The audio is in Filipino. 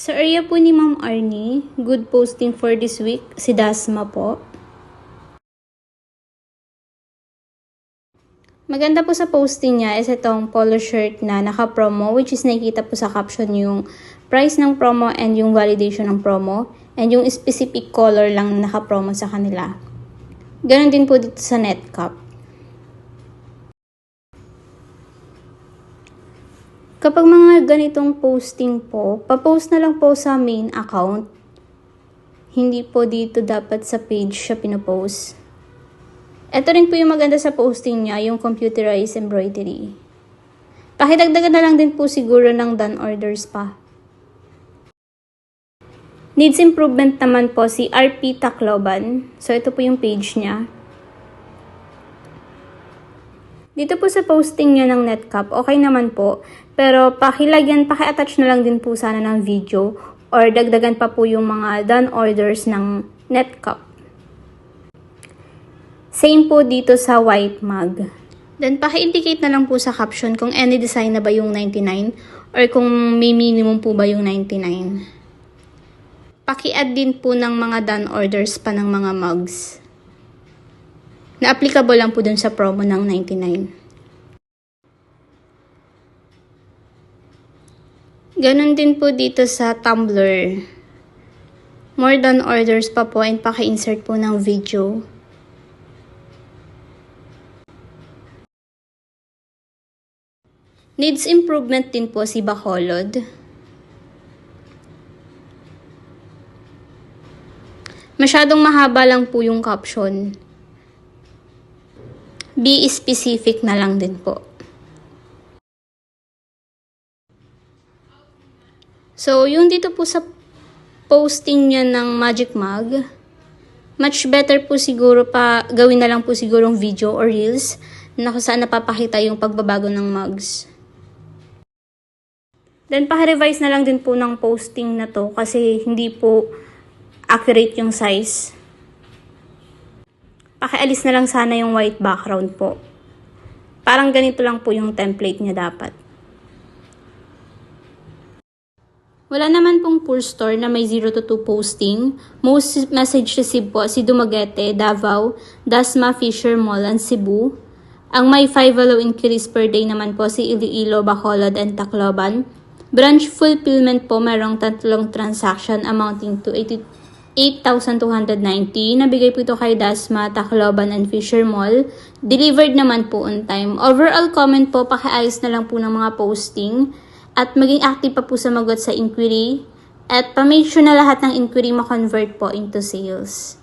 Sa area po ni Ma'am Arnie, good posting for this week, si Dasma po. Maganda po sa posting niya is itong polo shirt na naka-promo, which is nakikita po sa caption yung price ng promo and yung validation ng promo and yung specific color lang na naka-promo sa kanila. Ganon din po dito sa Netcap. Kapag mga ganitong posting po, papost na lang po sa main account. Hindi po dito dapat sa page siya pinopost. Ito rin po yung maganda sa posting niya, yung computerized embroidery. Pakidagdagan na lang din po siguro ng done orders pa. Needs improvement naman po si RP Tacloban. So ito po yung page niya. Dito po sa posting niya ng Netcap, okay naman po. Pero paki-attach na lang din po sana ng video or dagdagan pa po yung mga done orders ng Netcap. Same po dito sa white mug. Then paki-indicate na lang po sa caption kung any design na ba yung 99 or kung may minimum po ba yung 99. Paki-add din po ng mga done orders pa ng mga mugs na applicable lang po dun sa promo ng 99. Ganon din po dito sa Tumblr. More than orders pa po and paki-insert po ng video. Needs improvement din po si Bacolod. Masyadong mahaba lang po yung caption. Be specific na lang din po. So, yung dito po sa posting niya ng Magic Mug, much better po siguro pa gawin na lang po sigurong video or reels na kung saan napapakita yung pagbabago ng mugs. Then, paki-revise na lang din po ng posting na to kasi hindi po accurate yung size. Pakialis na lang sana yung white background po. Parang ganito lang po yung template niya dapat. Wala naman pong full store na may 0 to 2 posting. Most message received po si Dumaguete, Davao, Dasma, Fisher Mall, and Cebu. Ang may 5 value increase per day naman po si Iloilo, Bacolod, and Tacloban. Branch fulfillment po mayroong 3 transaction amounting to 8,290. Nabigay po ito kay Dasma, Tacloban, and Fisher Mall. Delivered naman po on time. Overall comment po, pakiayos na lang po ng mga posting. At maging active pa po sa magot sa inquiry. At pa-make sure na lahat ng inquiry ma-convert po into sales.